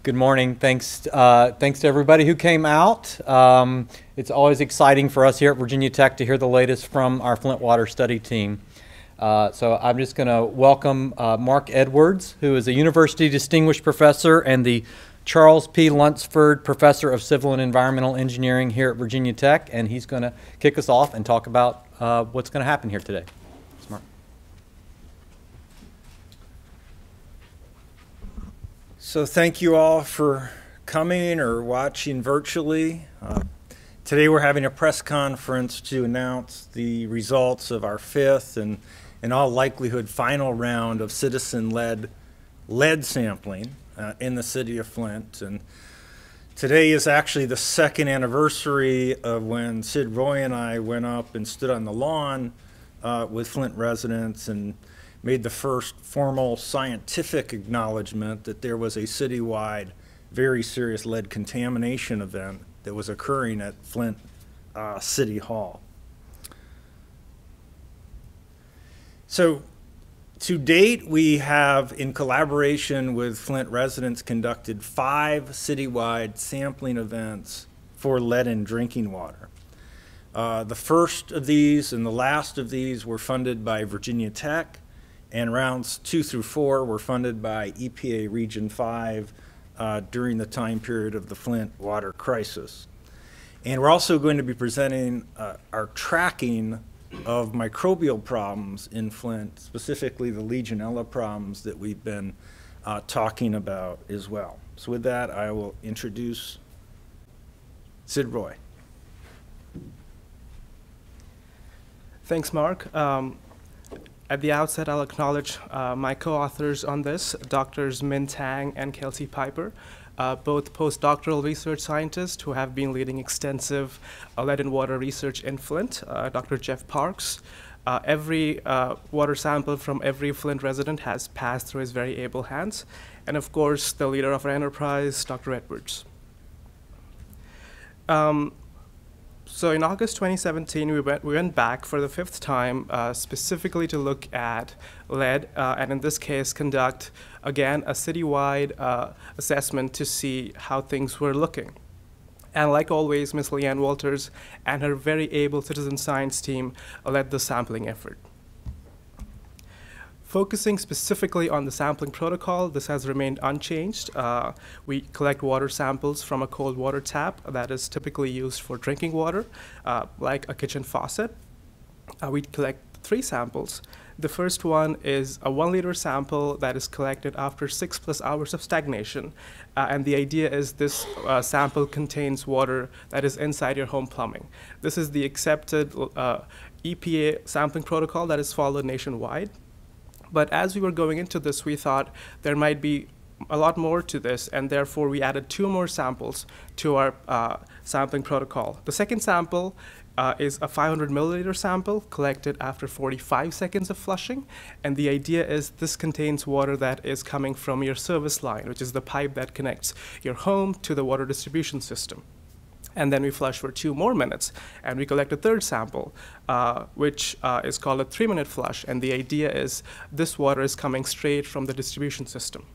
Good morning. Thanks to everybody who came out. It's always exciting for us here at Virginia Tech to hear the latest from our Flint Water Study team. So I'm just going to welcome Marc Edwards, who is a University Distinguished Professor and the Charles P. Lunsford Professor of Civil and Environmental Engineering here at Virginia Tech, and he's going to kick us off and talk about what's going to happen here today. Marc. So thank you all for coming or watching virtually. Today we're having a press conference to announce the results of our fifth and in all likelihood final round of citizen-led lead sampling in the city of Flint. And today is actually the second anniversary of when Sid Roy and I went up and stood on the lawn with Flint residents and made the first formal scientific acknowledgement that there was a citywide, very serious lead contamination event that was occurring at Flint City Hall. So to date, we have, in collaboration with Flint residents, conducted 5 citywide sampling events for lead in drinking water. The first of these and the last of these were funded by Virginia Tech, and rounds 2 through 4 were funded by EPA Region 5 during the time period of the Flint water crisis. And we're also going to be presenting our tracking of microbial problems in Flint, specifically the Legionella problems that we've been talking about as well. So with that, I will introduce Sid Roy. Thanks, Marc. At the outset, I'll acknowledge my co-authors on this, Drs. Min Tang and Kelsey Piper, both postdoctoral research scientists who have been leading extensive lead and water research in Flint, Dr. Jeff Parks. Every water sample from every Flint resident has passed through his very able hands, and of course, the leader of our enterprise, Dr. Edwards. So in August 2017, we went back for the 5th time, specifically to look at lead, and in this case, conduct, again, a citywide assessment to see how things were looking. And like always, Ms. Leanne Walters and her very able citizen science team led the sampling effort. Focusing specifically on the sampling protocol, this has remained unchanged. We collect water samples from a cold water tap that is typically used for drinking water, like a kitchen faucet. We collect 3 samples. The first one is a 1-liter sample that is collected after 6+ hours of stagnation. And the idea is this sample contains water that is inside your home plumbing. This is the accepted EPA sampling protocol that is followed nationwide. But as we were going into this, we thought there might be a lot more to this, and therefore we added 2 more samples to our sampling protocol. The second sample is a 500 milliliter sample collected after 45 seconds of flushing, and the idea is this contains water that is coming from your service line, which is the pipe that connects your home to the water distribution system. And then we flush for 2 more minutes, and we collect a 3rd sample, which is called a 3-minute flush, and the idea is this water is coming straight from the distribution system.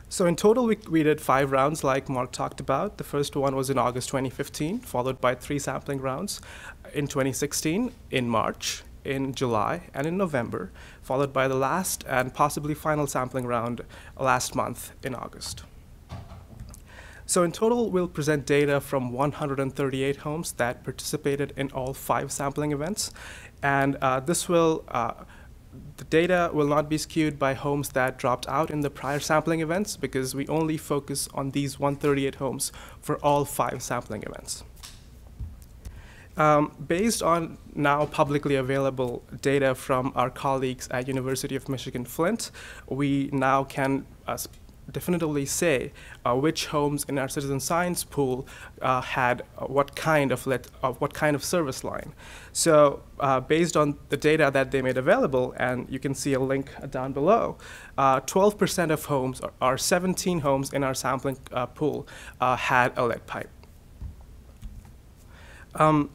So in total, we did 5 rounds like Marc talked about. The first one was in August 2015, followed by 3 sampling rounds in 2016, in March, in July, and in November, followed by the last and possibly final sampling round last month in August. So in total, we'll present data from 138 homes that participated in all 5 sampling events. And the data will not be skewed by homes that dropped out in the prior sampling events, because we only focus on these 138 homes for all 5 sampling events. Based on now publicly available data from our colleagues at University of Michigan Flint, we now can definitively say which homes in our citizen science pool had what kind of service line. So based on the data that they made available, and you can see a link down below, 12% of homes, or 17 homes in our sampling pool, had a lead pipe.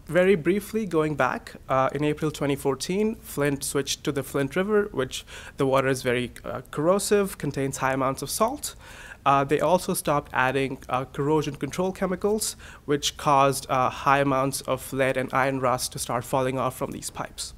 Very briefly, going back, in April 2014, Flint switched to the Flint River, which the water is very corrosive, contains high amounts of salt. they also stopped adding corrosion control chemicals, which caused high amounts of lead and iron rust to start falling off from these pipes.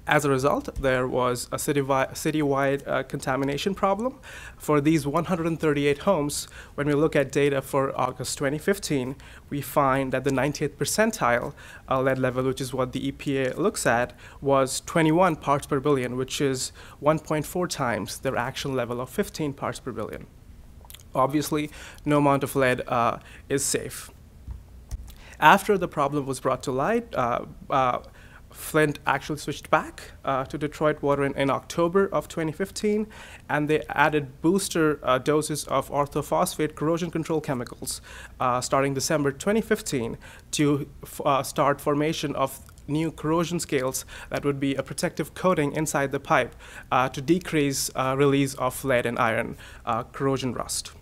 As a result, there was a citywide contamination problem. For these 138 homes, when we look at data for August 2015, we find that the 90th percentile lead level, which is what the EPA looks at, was 21 parts per billion, which is 1.4 times their actual level of 15 parts per billion. Obviously, no amount of lead is safe. After the problem was brought to light, Flint actually switched back to Detroit Water in October of 2015, and they added booster doses of orthophosphate corrosion control chemicals starting December 2015 to start formation of new corrosion scales that would be a protective coating inside the pipe to decrease release of lead and iron corrosion rust.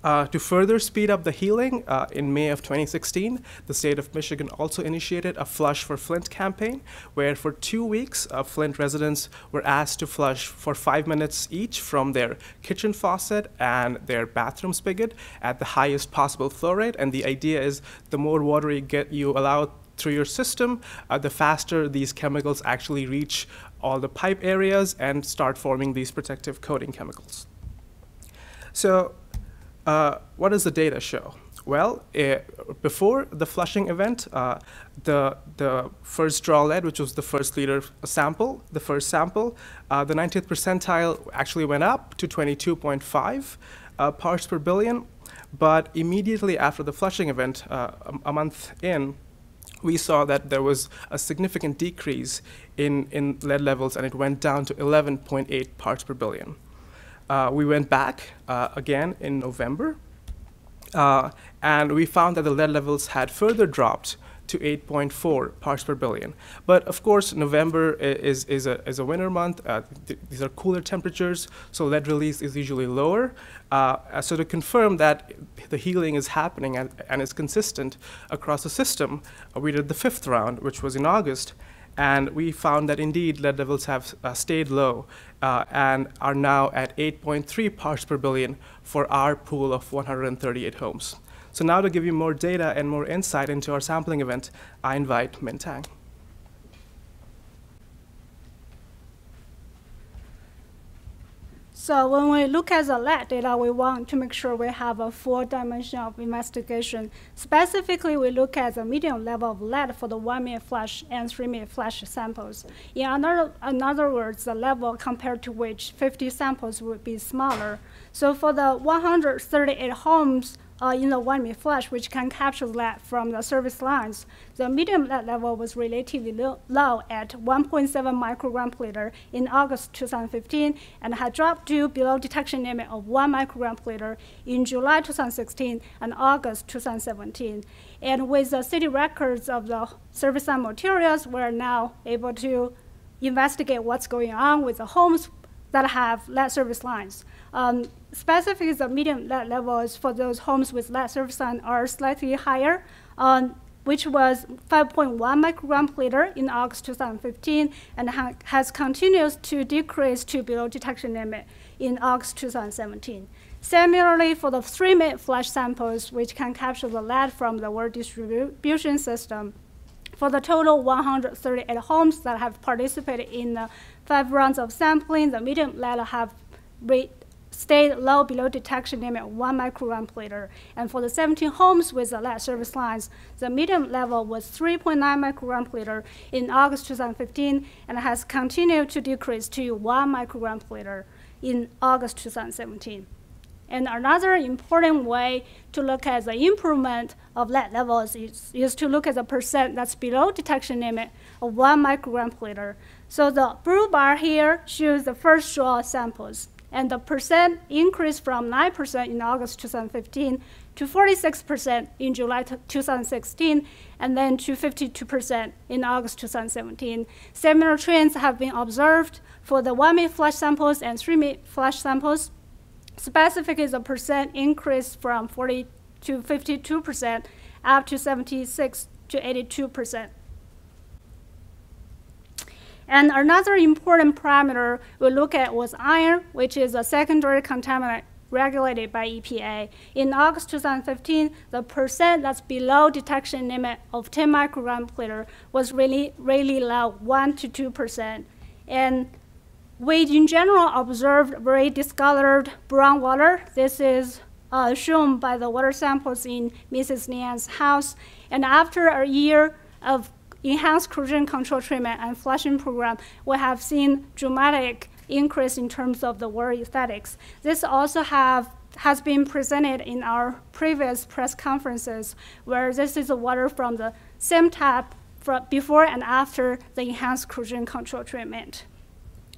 To further speed up the healing, in May of 2016, the state of Michigan also initiated a Flush for Flint campaign, where for 2 weeks, Flint residents were asked to flush for 5 minutes each from their kitchen faucet and their bathroom spigot at the highest possible flow rate. And the idea is the more water you allow through your system, the faster these chemicals actually reach all the pipe areas and start forming these protective coating chemicals. So, what does the data show? Well, before the flushing event, the first draw lead, which was the first liter sample, the 90th percentile actually went up to 22.5 parts per billion. But immediately after the flushing event, a month in, we saw that there was a significant decrease in lead levels, and it went down to 11.8 parts per billion. We went back again in November, and we found that the lead levels had further dropped to 8.4 parts per billion. But of course, November is a winter month. These are cooler temperatures, so lead release is usually lower. So to confirm that the healing is happening and is consistent across the system, we did the 5th round, which was in August. And we found that indeed lead levels have stayed low and are now at 8.3 parts per billion for our pool of 138 homes. So now to give you more data and more insight into our sampling event, I invite Min Tang. So when we look at the lead data, we want to make sure we have a full dimension of investigation. Specifically, we look at the median level of lead for the 1-minute flush and 3-minute flush samples. In other words, the level compared to which 50 samples would be smaller. So for the 138 homes in the 1-minute flush, which can capture lead from the service lines, the median lead level was relatively low at 1.7 microgram per liter in August 2015 and had dropped to below detection limit of 1 microgram per liter in July 2016 and August 2017. And with the city records of the service line materials, we're now able to investigate what's going on with the homes that have lead service lines. Specifically, the median lead levels for those homes with lead service line are slightly higher, which was 5.1 microgram per liter in August 2015 and has continued to decrease to below detection limit in August 2017. Similarly, for the 3-minute flush samples, which can capture the lead from the water distribution system, for the total 138 homes that have participated in the 5 rounds of sampling, the median lead have stayed low below detection limit of 1 microgram per liter. And for the 17 homes with the lead service lines, the median level was 3.9 microgram per liter in August 2015 and has continued to decrease to 1 microgram per liter in August 2017. And another important way to look at the improvement of lead levels is to look at the percent that's below detection limit of 1 microgram per liter. So the blue bar here shows the first draw samples. And the percent increased from 9% in August 2015 to 46% in July 2016, and then to 52% in August 2017. Similar trends have been observed for the 1-minute flush samples and 3-minute flush samples. Specifically, the percent increased from 40 to 52%, up to 76 to 82%. And another important parameter we look at was iron, which is a secondary contaminant regulated by EPA. In August 2015, the percent that's below detection limit of 10 microgram per liter was really low, 1 to 2%. And we, in general, observed very discolored brown water. This is shown by the water samples in Mrs. Lian's house. And after a year of enhanced corrosion control treatment and flushing program, we have seen dramatic increase in terms of the water aesthetics. This also has been presented in our previous press conferences, where this is the water from the same tap before and after the enhanced corrosion control treatment.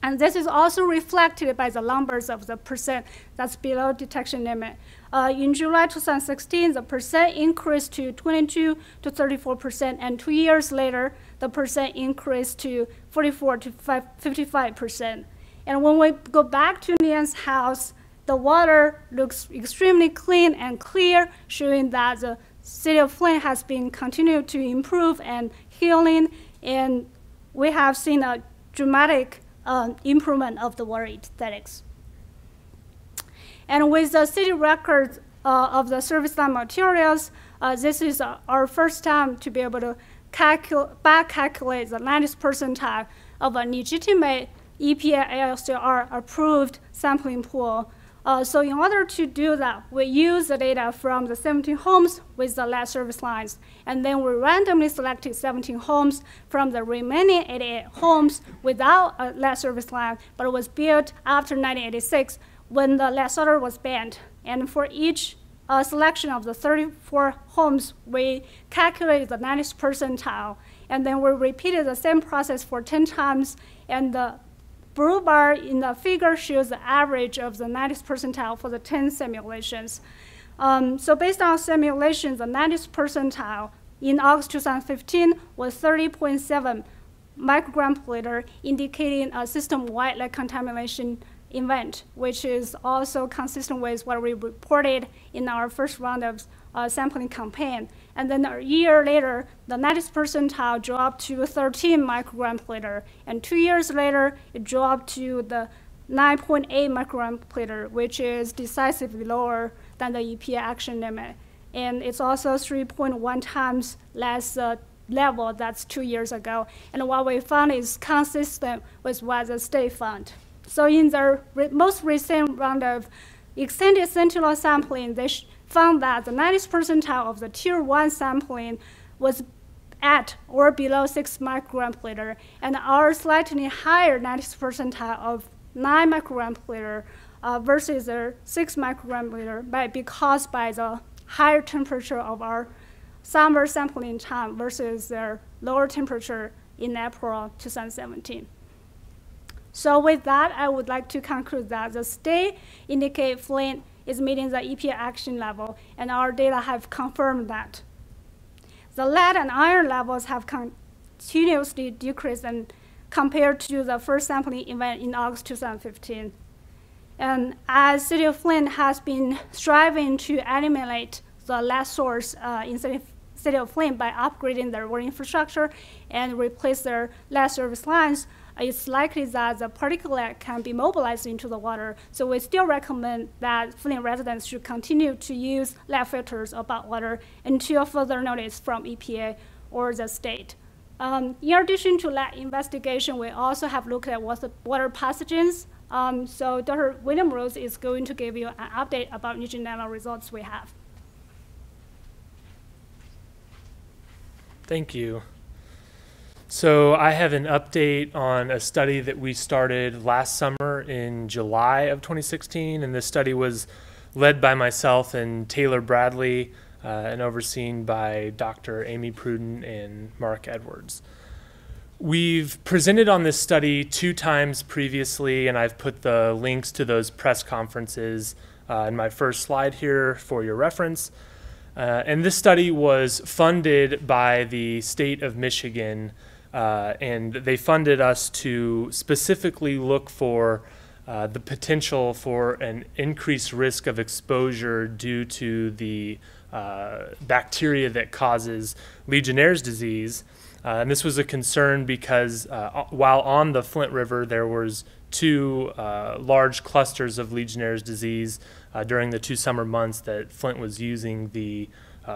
And this is also reflected by the numbers of the percent that's below detection limit. In July 2016, the percent increased to 22 to 34%, and 2 years later, the percent increased to 44 to 55%. And when we go back to Lian's house, the water looks extremely clean and clear, showing that the city of Flint has been continued to improve and healing, and we have seen a dramatic improvement of the water aesthetics. And with the city records of the service line materials, this is our first time to be able to back calculate the 90th percentile of a legitimate EPA ALCR approved sampling pool. So in order to do that, we use the data from the 17 homes with the lead service lines, and then we randomly selected 17 homes from the remaining 88 homes without a lead service line, but it was built after 1986 when the lead solder was banned. And for each selection of the 34 homes, we calculated the 90th percentile, and then we repeated the same process for 10 times, and the blue bar in the figure shows the average of the 90th percentile for the 10 simulations. So based on simulations, the 90th percentile in August 2015 was 30.7 microgram per liter, indicating a system-wide lead contamination event, which is also consistent with what we reported in our first round of sampling campaign. And then a year later, the 90th percentile dropped to 13 microgram per liter. And 2 years later, it dropped to the 9.8 microgram per liter, which is decisively lower than the EPA action limit. And it's also 3.1 times less level that's 2 years ago. And what we found is consistent with what the state found. So in the most recent round of extended sentinel sampling, they found that the 90th percentile of the tier 1 sampling was at or below 6 microgram per liter, and our slightly higher 90th percentile of 9 microgram per liter versus the 6 microgram per liter because by the higher temperature of our summer sampling time versus their lower temperature in April 2017. So with that, I would like to conclude that the state indicate Flint is meeting the EPA action level, and our data have confirmed that. The lead and iron levels have continuously decreased and compared to the first sampling event in August 2015. And as City of Flint has been striving to eliminate the lead source in City of Flint by upgrading their water infrastructure and replace their lead service lines, it's likely that the particulate can be mobilized into the water. So we still recommend that Flint residents should continue to use lead filters about water until further notice from EPA or the state. In addition to lead investigation, we also have looked at water pathogens. So Dr. William Rose is going to give you an update about Nugent results we have. Thank you. So I have an update on a study that we started last summer in July of 2016, and this study was led by myself and Taylor Bradley and overseen by Dr. Amy Pruden and Marc Edwards. We've presented on this study 2 times previously, and I've put the links to those press conferences in my first slide here for your reference. And this study was funded by the state of Michigan, and they funded us to specifically look for the potential for an increased risk of exposure due to the bacteria that causes Legionnaire's disease. And this was a concern because while on the Flint River, there was two large clusters of Legionnaire's disease during the 2 summer months that Flint was using the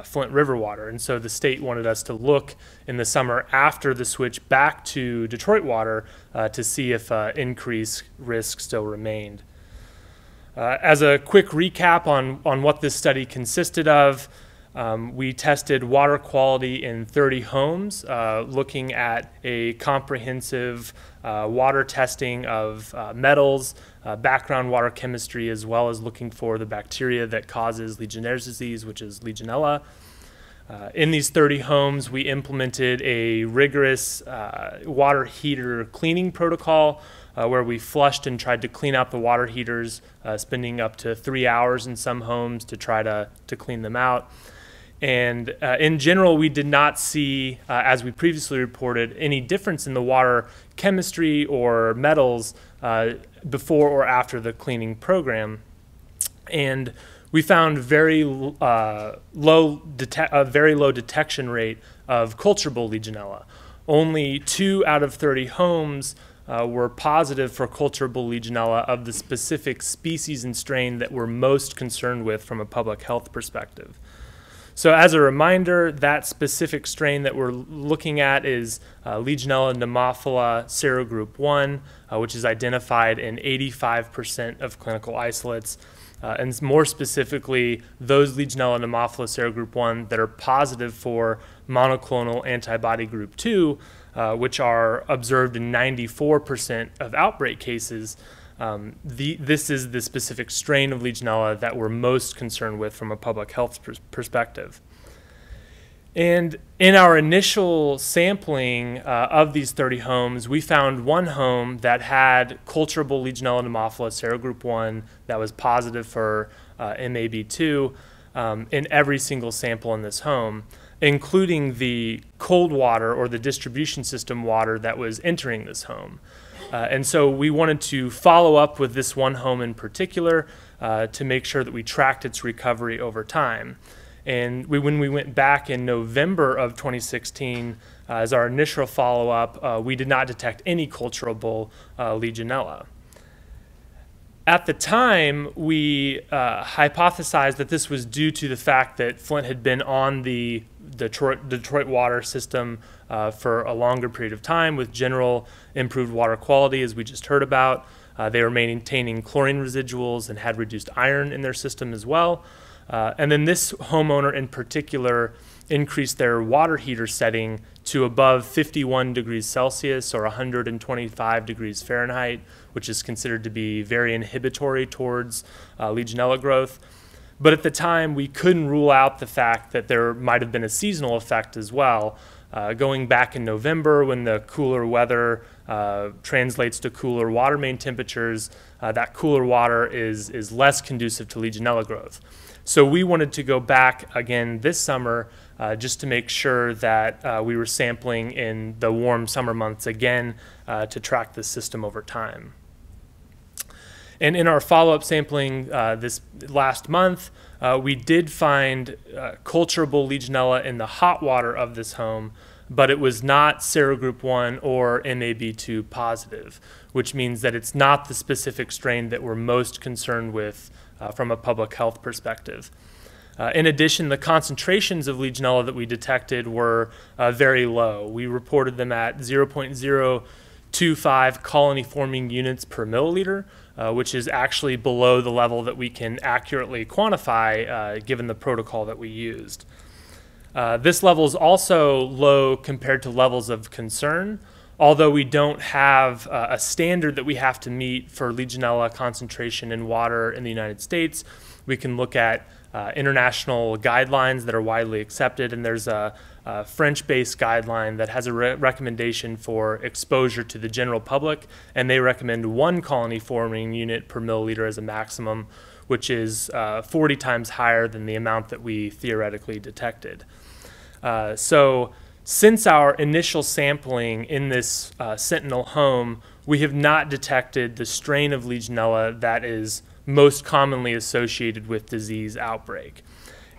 Flint River water. And so the state wanted us to look in the summer after the switch back to Detroit water to see if increased risk still remained. As a quick recap on what this study consisted of, we tested water quality in 30 homes, looking at a comprehensive water testing of metals, background water chemistry, as well as looking for the bacteria that causes Legionnaire's disease, which is Legionella. In these 30 homes, we implemented a rigorous water heater cleaning protocol where we flushed and tried to clean out the water heaters, spending up to 3 hours in some homes to try to clean them out. And in general, we did not see, as we previously reported, any difference in the water chemistry or metals before or after the cleaning program. And we found a very low detection rate of culturable Legionella. Only 2 out of 30 homes were positive for culturable Legionella of the specific species and strain that we're most concerned with from a public health perspective. So as a reminder, that specific strain that we're looking at is Legionella pneumophila serogroup 1, which is identified in 85% of clinical isolates. And more specifically, those Legionella pneumophila serogroup 1 that are positive for monoclonal antibody group 2, which are observed in 94% of outbreak cases. This is the specific strain of Legionella that we're most concerned with from a public health perspective. And in our initial sampling of these 30 homes, we found one home that had culturable Legionella pneumophila serogroup 1 that was positive for MAB2 in every single sample in this home, including the cold water or the distribution system water that was entering this home. And so we wanted to follow up with this one home in particular to make sure that we tracked its recovery over time. And when we went back in November of 2016, as our initial follow-up, we did not detect any culturable Legionella. At the time, we hypothesized that this was due to the fact that Flint had been on the Detroit water system for a longer period of time with general improved water quality, as we just heard about. They were maintaining chlorine residuals and had reduced iron in their system as well. And then this homeowner in particular increased their water heater setting to above 51 degrees Celsius or 125 degrees Fahrenheit, which is considered to be very inhibitory towards Legionella growth. But at the time, we couldn't rule out the fact that there might have been a seasonal effect as well. Going back in November, when the cooler weather translates to cooler water main temperatures, that cooler water is less conducive to Legionella growth. So we wanted to go back again this summer just to make sure that we were sampling in the warm summer months again to track the system over time. And in our follow-up sampling this last month, we did find culturable Legionella in the hot water of this home, but it was not serogroup 1 or MAB2 positive, which means that it's not the specific strain that we're most concerned with from a public health perspective. In addition, the concentrations of Legionella that we detected were very low. We reported them at 0.025 colony-forming units per milliliter, which is actually below the level that we can accurately quantify given the protocol that we used. This level is also low compared to levels of concern, although we don't have a standard that we have to meet for Legionella concentration in water in the United States. We can look at international guidelines that are widely accepted, and there's a French-based guideline that has a recommendation for exposure to the general public, and they recommend 1 colony-forming unit per milliliter as a maximum, which is 40 times higher than the amount that we theoretically detected. So since our initial sampling in this Sentinel home, we have not detected the strain of Legionella that is most commonly associated with disease outbreak.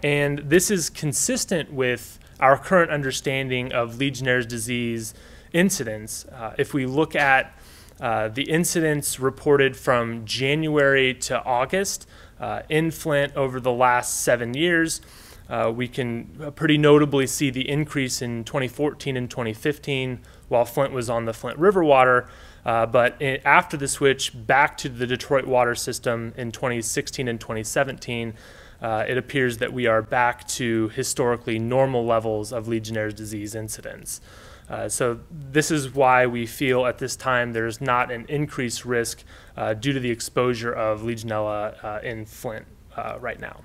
And this is consistent with our current understanding of Legionnaire's disease incidence. If we look at the incidence reported from January to August in Flint over the last 7 years, we can pretty notably see the increase in 2014 and 2015 while Flint was on the Flint River water. But after the switch back to the Detroit water system in 2016 and 2017, it appears that we are back to historically normal levels of Legionnaire's disease incidence. So this is why we feel at this time there's not an increased risk due to the exposure of Legionella in Flint right now.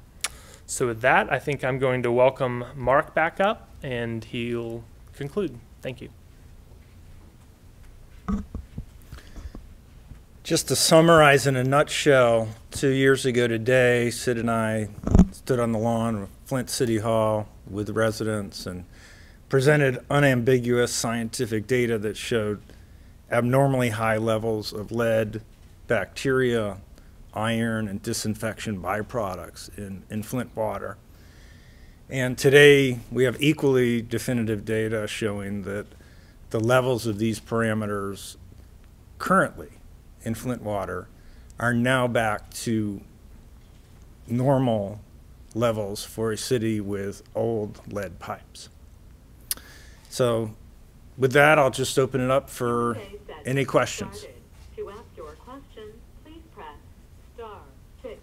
So with that, I think I'm going to welcome Marc back up, and he'll conclude. Thank you. Just to summarize in a nutshell, 2 years ago today, Sid and I stood on the lawn of Flint City Hall with the residents and presented unambiguous scientific data that showed abnormally high levels of lead, bacteria, iron, and disinfection byproducts in Flint water. And today we have equally definitive data showing that the levels of these parameters currently in Flint water are now back to normal levels for a city with old lead pipes. So with that, I'll just open it up for any questions. To ask your question, please press *6.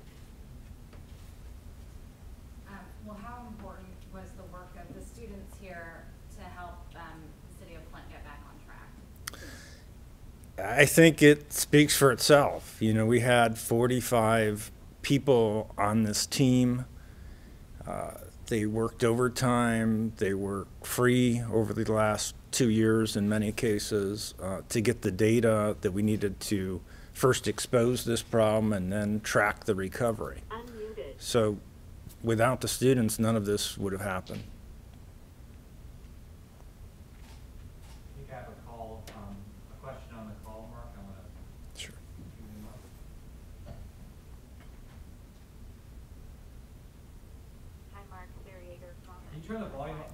Well, how important was the work of the students here to help the city of Flint get back on track? I think it speaks for itself. You know, we had 45 people on this team. They worked overtime. They were free over the last 2 years in many cases to get the data that we needed to first expose this problem and then track the recovery. Unmuted. So without the students, none of this would have happened. I think I have a call, a question on the call, Marc. I'm going to Sure. queue him up. Hi, Mark. Sarah Yeager from. Can you turn the volume up?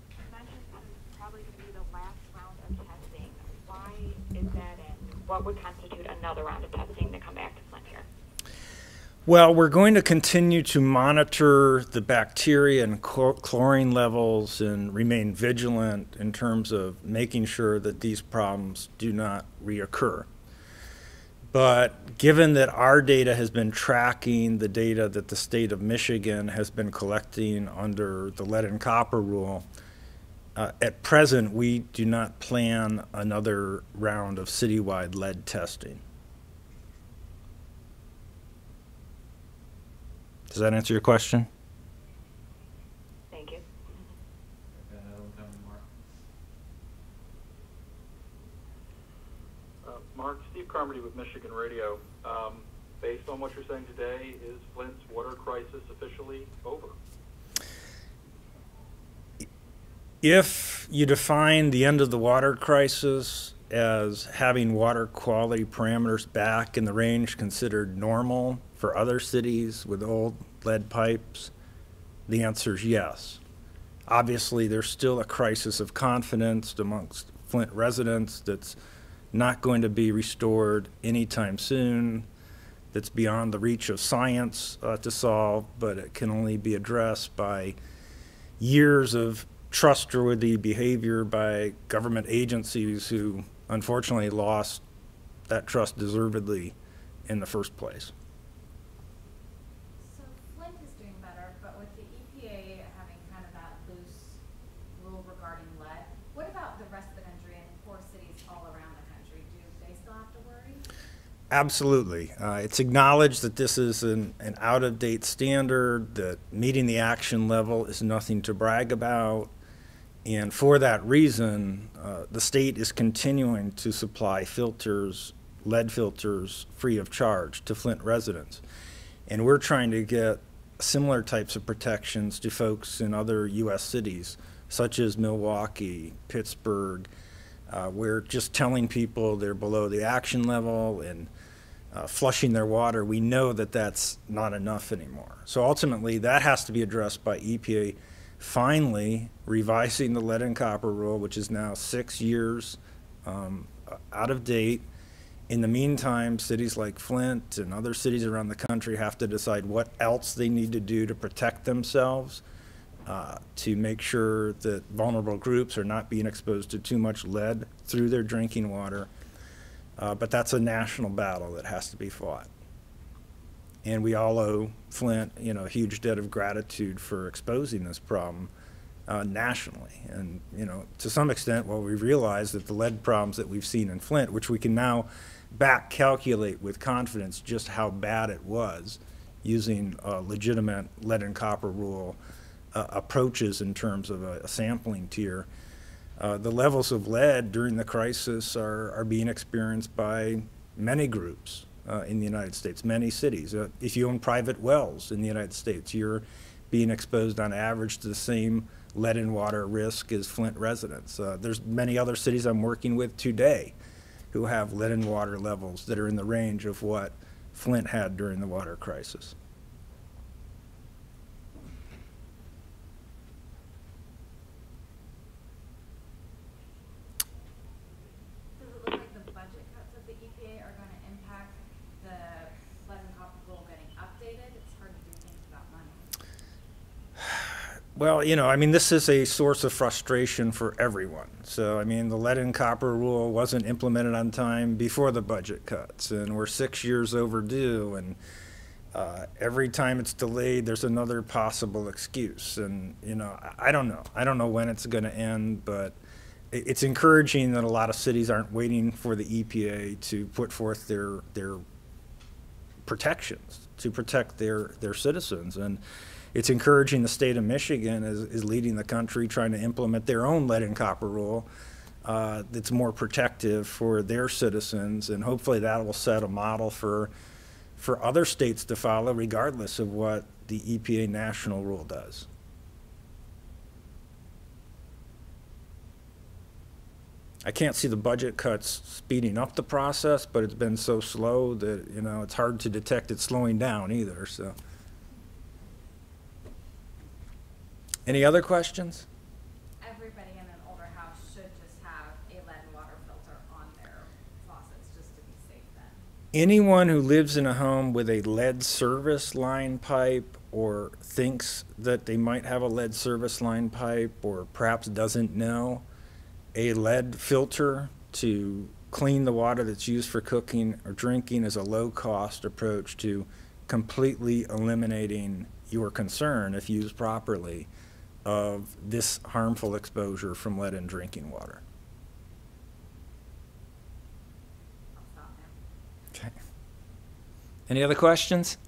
You mentioned this is probably going to be the last round of testing. Why is that, and what would constitute another round of testing to come back to Flint here? Well, we're going to continue to monitor the bacteria and chlorine levels and remain vigilant in terms of making sure that these problems do not reoccur. But given that our data has been tracking the data that the state of Michigan has been collecting under the lead and copper rule, at present we do not plan another round of citywide lead testing. Does that answer your question? Thank you. Mark, Steve Carmody with Michigan Radio. Based on what you're saying today, is Flint's water crisis officially over? If you define the end of the water crisis as having water quality parameters back in the range considered normal for other cities with old lead pipes, the answer is yes. Obviously, there's still a crisis of confidence amongst Flint residents that's not going to be restored anytime soon, that's beyond the reach of science to solve, but it can only be addressed by years of trustworthy behavior by government agencies who unfortunately lost that trust deservedly in the first place. So Flint is doing better, but with the EPA having kind of that loose rule regarding lead, what about the rest of the country and poor cities all around the country? Do they still have to worry? Absolutely. It's acknowledged that this is an out-of-date standard, that meeting the action level is nothing to brag about. And for that reason, the state is continuing to supply filters, lead filters, free of charge to Flint residents. And we're trying to get similar types of protections to folks in other U.S. cities, such as Milwaukee, Pittsburgh. We're just telling people they're below the action level and flushing their water. We know that that's not enough anymore. So ultimately, that has to be addressed by EPA finally revising the lead and copper rule, which is now 6 years out of date. In the meantime, cities like Flint and other cities around the country have to decide what else they need to do to protect themselves, to make sure that vulnerable groups are not being exposed to too much lead through their drinking water. But that's a national battle that has to be fought. And we all owe Flint, a huge debt of gratitude for exposing this problem nationally. And, to some extent, we realize that the lead problems that we've seen in Flint, which we can now back calculate with confidence just how bad it was using legitimate lead and copper rule approaches in terms of a sampling tier. The levels of lead during the crisis are being experienced by many groups in the United States, many cities. If you own private wells in the United States, you're being exposed on average to the same lead and water risk as Flint residents. There's many other cities I'm working with today who have lead and water levels that are in the range of what Flint had during the water crisis. Does it look like the budget cuts of the EPA are going to impact the lead and copper rule getting updated? It's hard to do things without money. Well, this is a source of frustration for everyone. So, the lead and copper rule wasn't implemented on time before the budget cuts, and we're 6 years overdue, and every time it's delayed, there's another possible excuse. And, I don't know. I don't know when it's going to end, but it's encouraging that a lot of cities aren't waiting for the EPA to put forth their protections to protect their citizens. And it's encouraging the state of Michigan is leading the country trying to implement their own lead and copper rule that's more protective for their citizens, and hopefully that will set a model for other states to follow regardless of what the EPA national rule does. I can't see the budget cuts speeding up the process, but it's been so slow that, it's hard to detect it slowing down either. So. Any other questions? Everybody in an older house should just have a lead and water filter on their faucets just to be safe then. Anyone who lives in a home with a lead service line pipe or thinks that they might have a lead service line pipe or perhaps doesn't know, a lead filter to clean the water that's used for cooking or drinking is a low-cost approach to completely eliminating your concern, if used properly, of this harmful exposure from lead in drinking water. I'll stop now. Okay. Any other questions?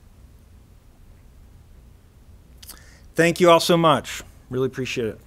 Thank you all so much. Really appreciate it.